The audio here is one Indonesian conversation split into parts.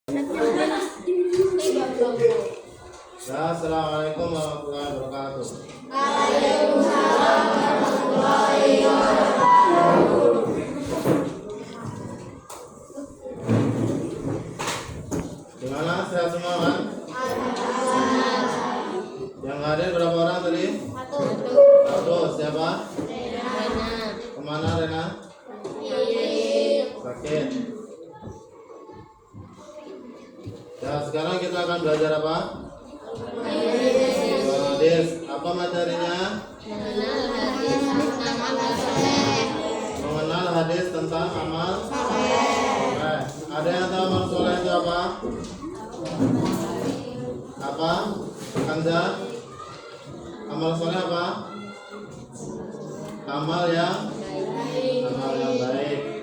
Assalamualaikum warahmatullahi wabarakatuh. Waalaikumsalam warahmatullahi wabarakatuh. Gimana, sehat semua kan? Yang hadir berapa orang tadi? Satu. Siapa? Rena. Kemana Rena? Sakit. Ya, sekarang kita akan belajar apa? Hadis. Apa materinya? Mengenal hadis tentang amal soleh. Ada yang tahu amal soleh itu apa? Apa? Kanza? Amal soleh apa? Amal yang baik.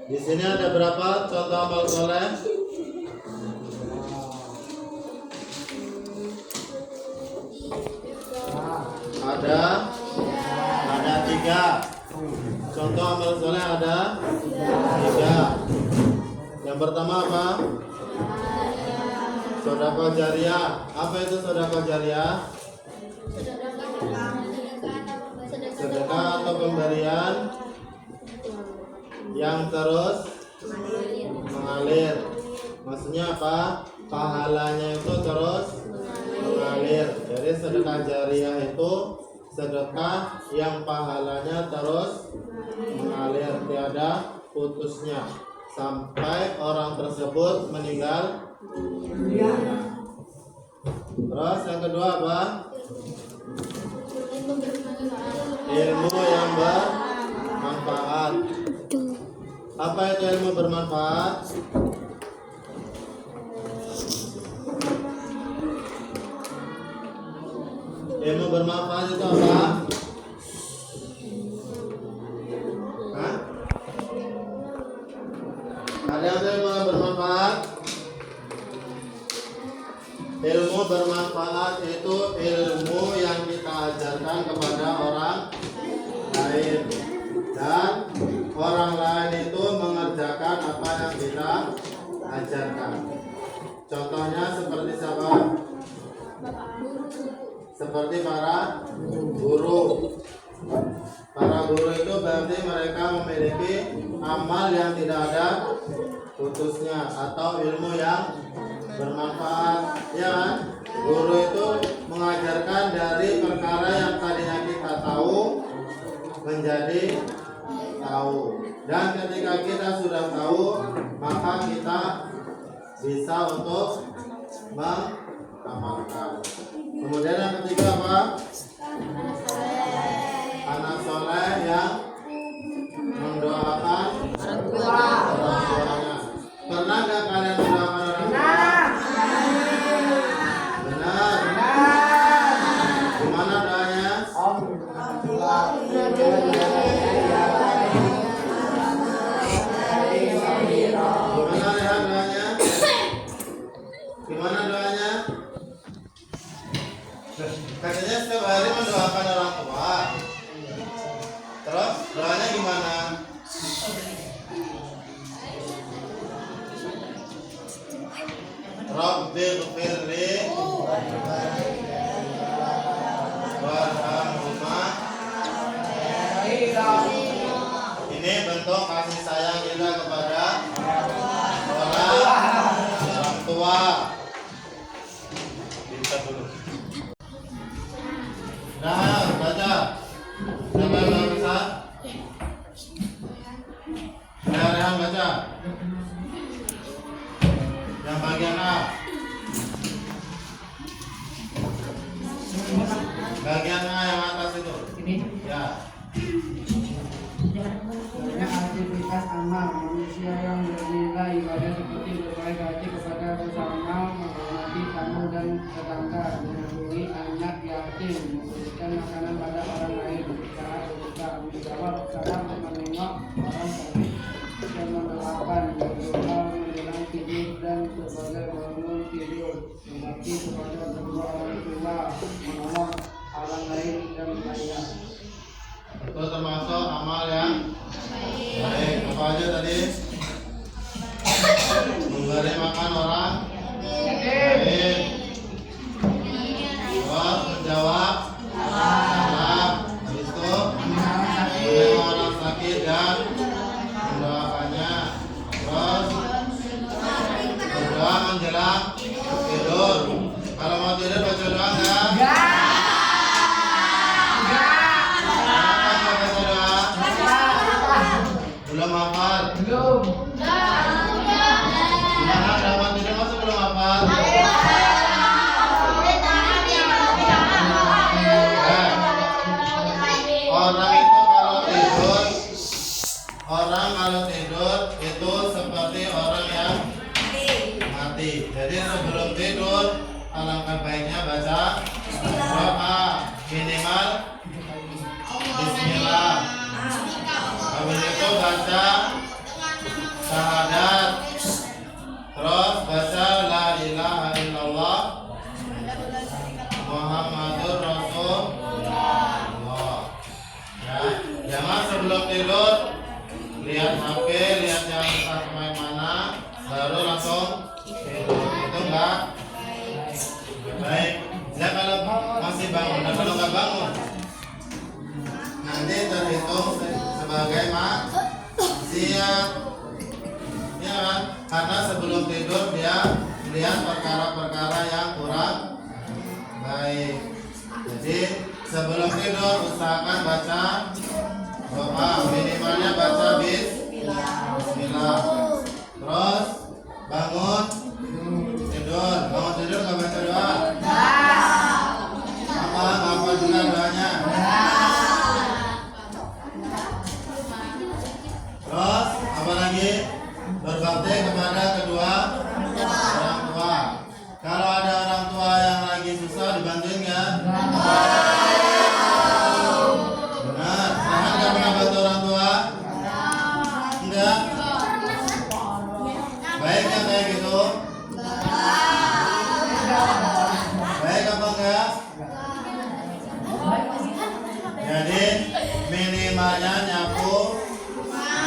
Di sini ada berapa contoh amal soleh? Ada 3. Contoh amal soleh ada 3. Yang pertama apa? Sedekah jariyah. Apa itu sedekah jariyah? Sedekah atau pemberian yang terus mengalir. Maksudnya apa? Pahalanya itu terus mengalir. Jadi sedekah jariyah itu sedekah yang pahalanya terus mengalir, tiada putusnya sampai orang tersebut meninggal. Terus yang kedua apa? Ilmu yang bermanfaat. Apa itu ilmu bermanfaat? Ilmu bermanfaat itu apa? Hah? Ada yang tahu ilmu bermanfaat? Ilmu bermanfaat itu ilmu yang kita ajarkan kepada orang lain, dan orang lain itu mengerjakan apa yang kita ajarkan. Contohnya seperti siapa? Seperti para guru. Para guru itu berarti mereka memiliki amal yang tidak ada putusnya atau ilmu yang bermanfaat. Ya kan? Guru itu mengajarkan dari perkara yang tadinya kita tahu menjadi tahu, dan ketika kita sudah tahu maka kita bisa untuk mengamalkan. Kemudian yang ketiga apa? Anak soleh yang mendoakan orang tuanya. Pernah nggak kalian mendoakan orang tua? Benar. Gimana doanya? Gimana ya doanya? Gimana doanya? Katanya setiap hari mendoakan orang tua. Terus doanya gimana? Rabbighfirli warhamhuma. Ini bentuk kasih sayang kita kepada orang tua. Kita dulu. Nah, baca. Siapa yang bisa? Rehan baca. Yang bagian A. Bagian A yang atas itu. Ini. Ya. Aktivitas amal manusia yang bernilai ibadah seperti berbaik hati kepada sesama, menghormati tamu dan tetangga, menghubungi anak yatim, memberikan makanan pada orang lain, berbicara, menjawab salam, menengok orang sakit, dan mendoakan, berdoa menjelang tidur dan sebagai bangun tidur, berbakti kepada kedua orang tua, menolong orang lain dan lainnya. Itu termasuk amal yang baik. Apa aja tadi? menjelang tidur. Kalau mau tidur baca doa enggak? Kenapa enggak baca doa? Belum hafal. Gimana kalau mau tidur masa belum hafal? Orang kalau tidur itu seperti orang yang mati. Jadi sebelum tidur alangkah baiknya baca doa minimal Bismillah. Habis itu baca syahadat. Terus baca la ilaha illallah Muhammadur Rasulullah. Ya, jangan sebelum tidur lihat HP, lihat yang entah kemana, baru langsung tidur. Itu enggak baik. Ya kalau masih bangun, dan kalau nggak bangun nanti terhitung sebagai maksiat, ya kan? Karena sebelum tidur dia lihat perkara-perkara yang kurang baik. Jadi sebelum tidur usahakan baca doa, minimalnya baca Bismillah. Terus bangun tidur nggak baca doa? Apa juga doanya? Terus apa lagi? Berbakti kepada kedua orang tua. Kalau ada orang tua yang lagi susah dibantuin nggak? Benar. Sehat nggak pernah bantu orang tua? Enggak. Baik nggak kayak gitu? Baik apa enggak? Jadi minimalnya nyapu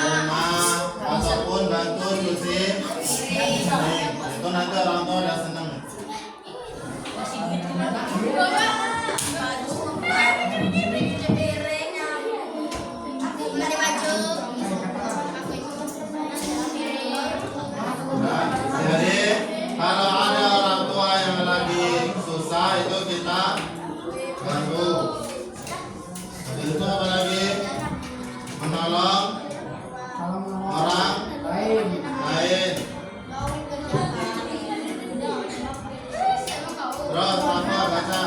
rumah ataupun bantu cuci piring. Itu nanti orang tua udah seneng. Nah, jadi kalau ada orang tua yang lagi susah itu kita bantu. Habis itu apa lagi? Menolong orang lain. Terus apa baca?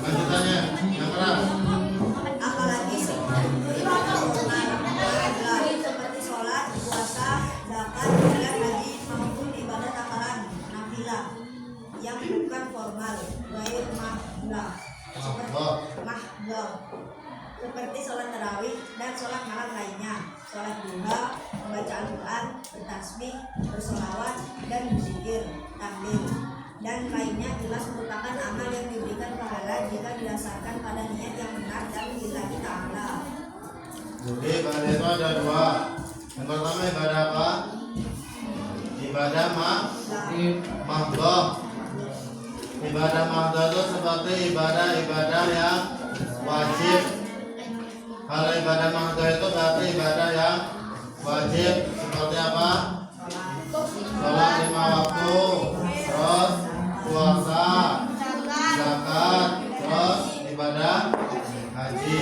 Lanjutannya yang keras. Apalagi seperti sholat, puasa, zakat, dan haji maupun ibadah takaran nafilah yang bukan formal, gair mahdoh, seperti sholat tarawih dan sholat malam lainnya, sholat duha, membaca Al-Quran, bertasbih, bersolawat, dan berzikir, tahlil, dan lainnya jelas merupakan amal yang diberikan pahala jika didasarkan pada niat yang benar dan lillahi ta'ala. Jadi ibadah itu ada dua. Yang pertama ibadah apa? Ibadah mahdoh. Ibadah mahdoh itu seperti ibadah-ibadah yang wajib. Kalau ibadah mahdoh itu berarti ibadah yang wajib seperti apa? Sholat 5 waktu, terus puasa, zakat, terus ibadah haji.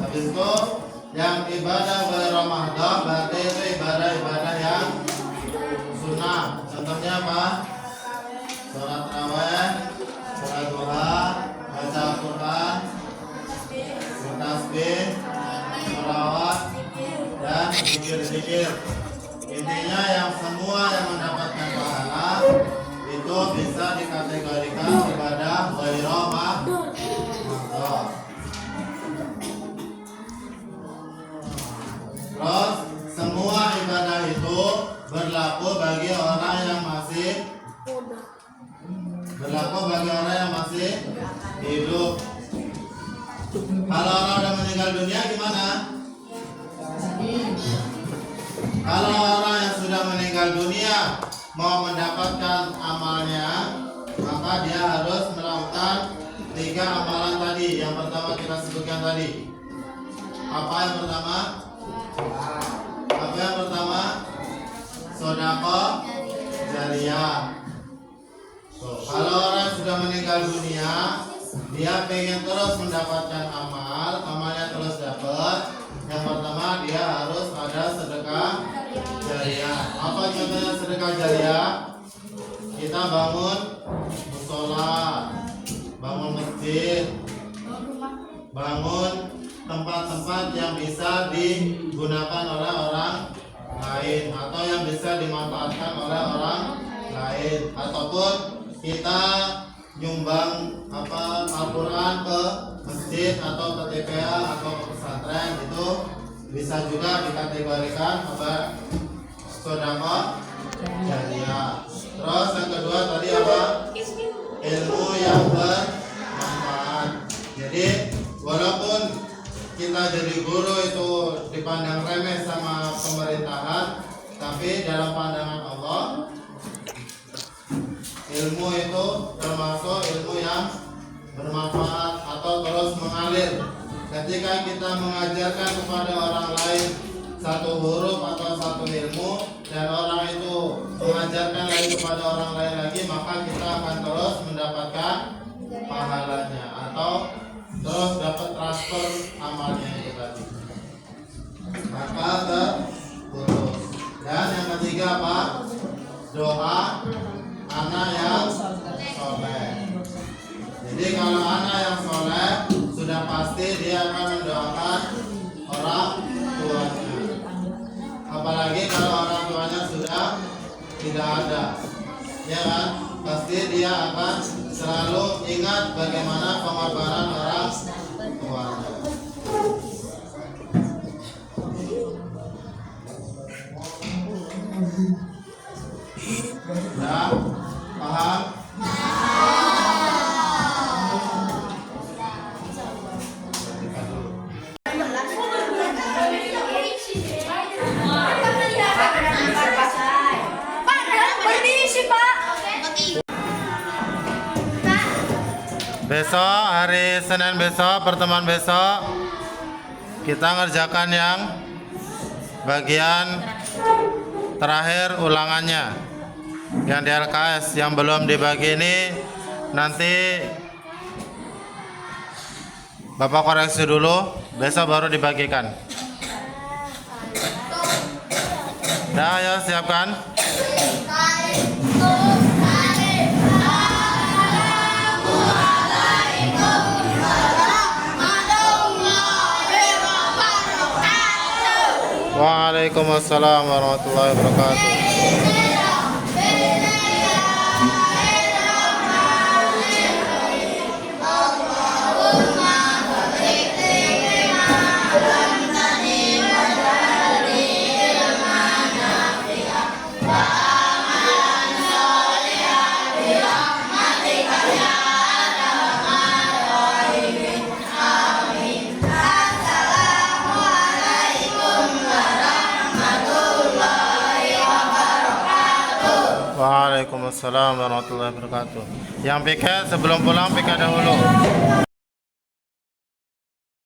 Habis itu yang ibadah berramadan berarti itu ibadah-ibadah yang sunnah. Contohnya apa? Sholat tarawih, sholat duha, baca Al-Quran, bertasbih, sholawat, dan zikir-zikir. Intinya yang semua yang mendapatkan pahala itu bisa dikategorikan ibadah ghairu mahdoh. Terus semua ibadah itu berlaku bagi orang yang masih hidup. Kalau orang udah meninggal dunia gimana? Kalau orang yang sudah meninggal dunia mau mendapatkan amalnya, maka dia harus melakukan 3 amalan tadi. Yang pertama kita sebutkan tadi. Apa yang pertama? Saudara Sodako jariah. Kalau orang sudah meninggal dunia, dia pengen terus mendapatkan amalnya terus dapat. Yang pertama dia harus ada sedekah jariah. Apa contohnya sedekah jariah? Kita bangun musola, bangun masjid, bangun tempat-tempat yang bisa digunakan oleh orang lain atau yang bisa dimanfaatkan oleh orang lain, ataupun kita nyumbang Al-Quran ke masjid atau ke TPA atau ke pesantren, itu bisa juga dikategorikan sedekah jariah. Terus yang kedua tadi apa? Ilmu yang bermanfaat. Jadi walaupun kita jadi guru itu dipandang remeh sama pemerintahan, tapi dalam pandangan Allah ilmu itu termasuk ilmu yang bermanfaat atau terus mengalir. Ketika kita mengajarkan kepada orang lain satu huruf atau satu ilmu dan orang itu mengajarkan lagi kepada orang lain lagi, maka kita akan terus mendapatkan pahalanya atau terus dapat transfer amalnya itu tadi. Maka terus. Dan yang ketiga apa? Doa anak yang soleh. Jadi kalau anak yang soleh sudah pasti dia akan mendoakan orang tuanya. Apalagi kalau orang tuanya sudah tidak ada, ya kan? Pasti dia akan selalu ingat bagaimana pengorbanan orang tuanya. Nah, paham? Besok hari Senin besok, pertemuan besok kita ngerjakan yang bagian terakhir ulangannya yang di LKS. Yang belum dibagi ini nanti Bapak koreksi dulu, besok baru dibagikan. Dah, ayo siapkan. Waalaikumsalam warahmatullahi wabarakatuh. Waalaikumsalam warahmatullahi wabarakatuh. Yang piket sebelum pulang piket dahulu.